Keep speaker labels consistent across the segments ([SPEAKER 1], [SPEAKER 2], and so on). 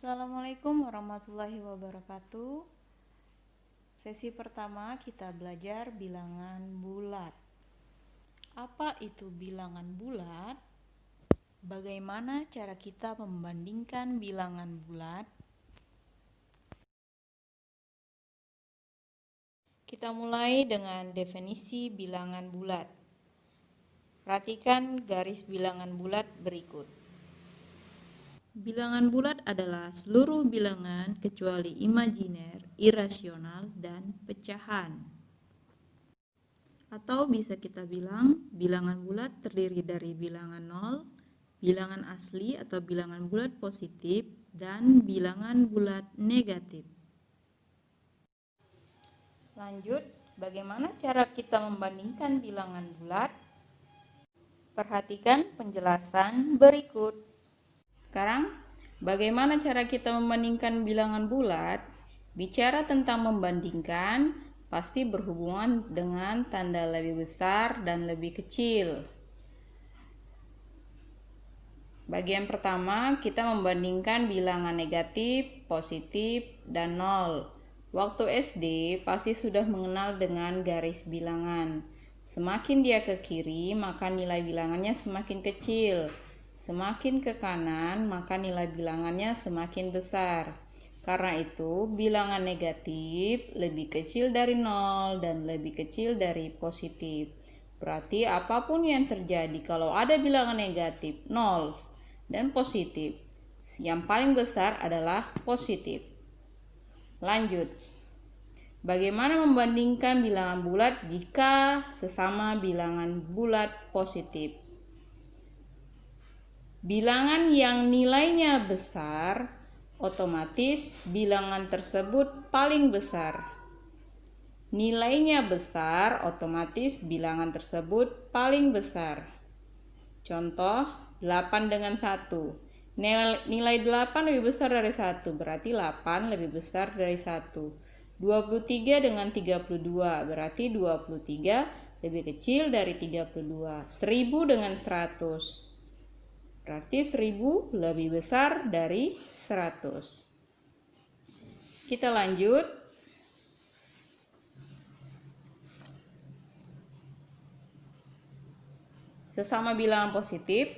[SPEAKER 1] Assalamualaikum warahmatullahi wabarakatuh. Sesi pertama kita belajar bilangan bulat. Apa itu bilangan bulat? Bagaimana cara kita membandingkan bilangan bulat? Kita mulai dengan definisi bilangan bulat. Perhatikan garis bilangan bulat berikut. Bilangan bulat adalah seluruh bilangan kecuali imajiner, irasional, dan pecahan. Atau bisa kita bilang, bilangan bulat terdiri dari bilangan 0, bilangan asli atau bilangan bulat positif, dan bilangan bulat negatif. Lanjut, bagaimana cara kita membandingkan bilangan bulat? Perhatikan penjelasan berikut. Sekarang, bagaimana cara kita membandingkan bilangan bulat? Bicara tentang membandingkan, pasti berhubungan dengan tanda lebih besar dan lebih kecil. Bagian pertama, kita membandingkan bilangan negatif, positif, dan 0. Waktu SD, pasti sudah mengenal dengan garis bilangan. Semakin dia ke kiri, maka nilai bilangannya semakin kecil. Semakin ke kanan, maka nilai bilangannya semakin besar. Karena itu, bilangan negatif lebih kecil dari 0 dan lebih kecil dari positif. Berarti apapun yang terjadi kalau ada bilangan negatif 0 dan positif, yang paling besar adalah positif. Lanjut. Bagaimana membandingkan bilangan bulat jika sesama bilangan bulat positif? Bilangan yang nilainya besar, otomatis bilangan tersebut paling besar. Nilainya besar, otomatis bilangan tersebut paling besar. Contoh, 8 dengan 1. Nilai 8 lebih besar dari 1, berarti 8 lebih besar dari 1. 23 dengan 32, berarti 23 lebih kecil dari 32. 1000 dengan 100. Berarti 1000 lebih besar dari 100. Kita lanjut. Sesama bilangan positif,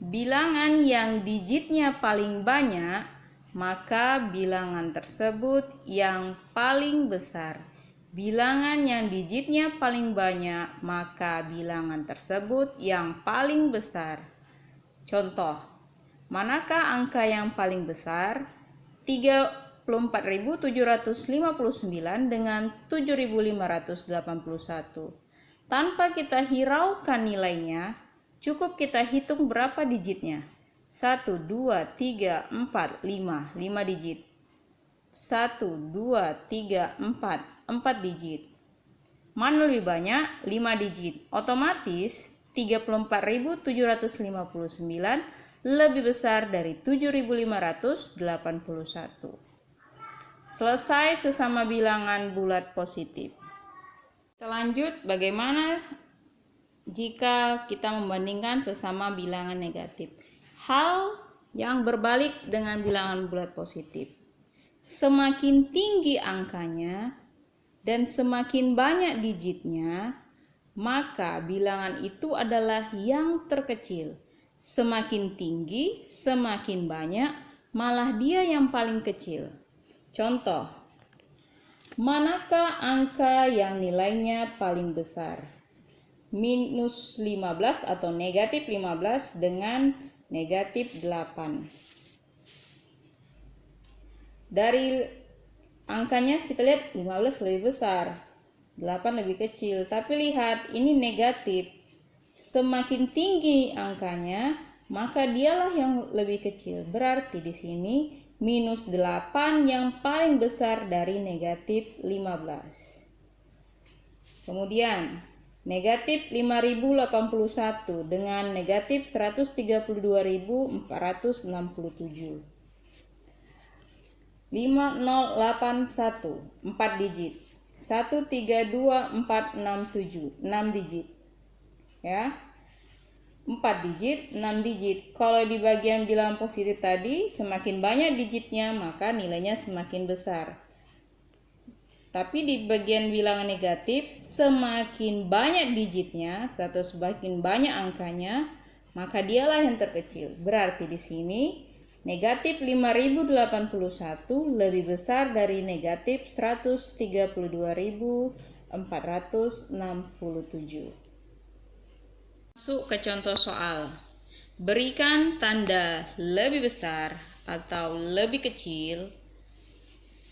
[SPEAKER 1] bilangan yang digitnya paling banyak, maka bilangan tersebut yang paling besar. Bilangan yang digitnya paling banyak, maka bilangan tersebut yang paling besar. Contoh, manakah angka yang paling besar? 34.759 dengan 7.581. Tanpa kita hiraukan nilainya, cukup kita hitung berapa digitnya. 1, 2, 3, 4, 5. 5 digit. 1, 2, 3, 4. 4 digit. Mana lebih banyak? 5 digit. Otomatis 34.759 lebih besar dari 7.581. Selesai sesama bilangan bulat positif. Kita lanjut, bagaimana jika kita membandingkan sesama bilangan negatif? Hal yang berbalik dengan bilangan bulat positif. Semakin tinggi angkanya dan semakin banyak digitnya, maka bilangan itu adalah yang terkecil. Semakin tinggi, semakin banyak, malah dia yang paling kecil. Contoh, manakah angka yang nilainya paling besar? Minus 15 atau negatif 15 dengan negatif 8. Dari angkanya kita lihat 15 lebih besar, 8 lebih kecil, tapi lihat ini negatif. Semakin tinggi angkanya, maka dialah yang lebih kecil. Berarti di sini minus 8 yang paling besar dari negatif 15. Kemudian negatif 5081 dengan negatif 132.467. 5081 4 digit. 132467 6 digit. Ya. 4 digit, 6 digit. Kalau di bagian bilangan positif tadi, semakin banyak digitnya, maka nilainya semakin besar. Tapi di bagian bilangan negatif, semakin banyak digitnya atau semakin banyak angkanya, maka dialah yang terkecil. Berarti di sini negatif 5081 lebih besar dari negatif 132.467. Masuk ke contoh soal. Berikan tanda lebih besar atau lebih kecil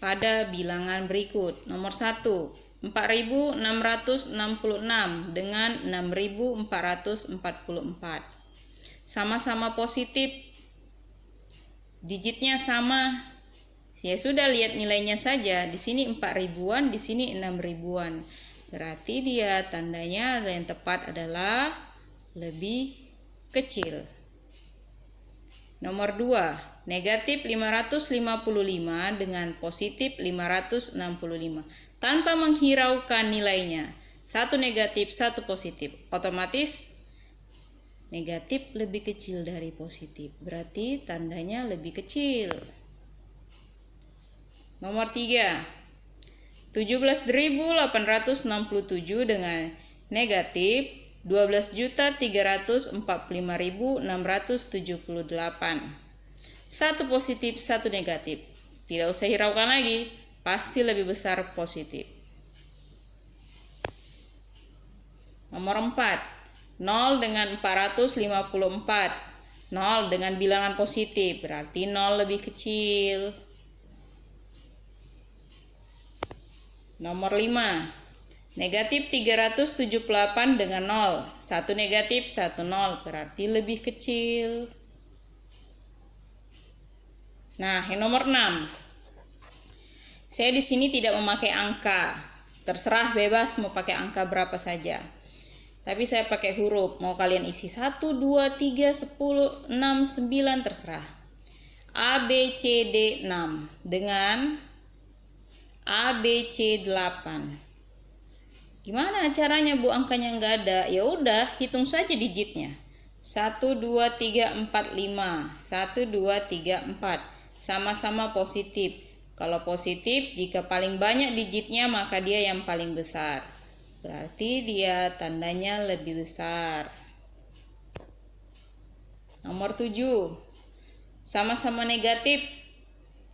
[SPEAKER 1] pada bilangan berikut. Nomor 1, 4.666 dengan 6.444. Sama-sama positif. Digitnya sama. Ya sudah, lihat nilainya saja. Di sini 4 ribuan, di sini 6 ribuan. Berarti dia tandanya yang tepat adalah lebih kecil. Nomor 2, negatif 555 dengan positif 565. Tanpa menghiraukan nilainya, satu negatif, satu positif. Otomatis negatif lebih kecil dari positif. Berarti tandanya lebih kecil. Nomor 3, 17.867 dengan negatif 12.345.678. Satu positif, satu negatif. Tidak usah hiraukan lagi, pasti lebih besar positif. Nomor 4, 0 dengan 454. 0 dengan bilangan positif, berarti 0 lebih kecil. Nomor 5, negatif 378 dengan 0. Satu negatif, satu 0, berarti lebih kecil. Nah, yang nomor 6. Saya di sini tidak memakai angka. Terserah, bebas mau pakai angka berapa saja. Tapi saya pakai huruf. Mau kalian isi 1, 2, 3, 10, 6, 9, terserah. A, B, C, D, 6 dengan A, B, C, 8. Gimana caranya, Bu? Angkanya nggak ada. Ya udah, hitung saja digitnya. 1, 2, 3, 4, 5. 1, 2, 3, 4. Sama-sama positif. Kalau positif, jika paling banyak digitnya, maka dia yang paling besar. Berarti dia tandanya lebih besar. Nomor 7. Sama-sama negatif.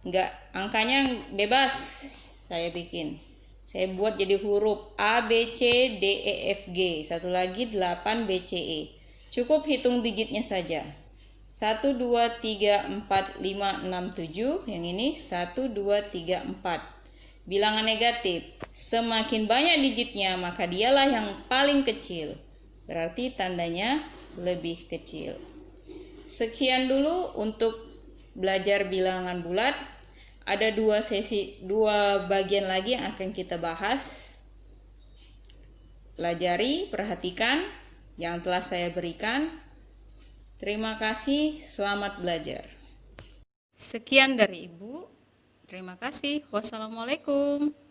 [SPEAKER 1] Enggak, angkanya bebas. Saya bikin. Saya buat jadi huruf A, B, C, D, E, F, G. Satu lagi 8, B, C, E. Cukup hitung digitnya saja. 1, 2, 3, 4, 5, 6, 7. Yang ini 1, 2, 3, 4. Bilangan negatif. Semakin banyak digitnya, maka dialah yang paling kecil. Berarti tandanya lebih kecil. Sekian dulu untuk belajar bilangan bulat. Ada dua bagian lagi yang akan kita bahas. Pelajari, perhatikan yang telah saya berikan. Terima kasih, selamat belajar. Sekian dari Ibu. Terima kasih. Wassalamualaikum.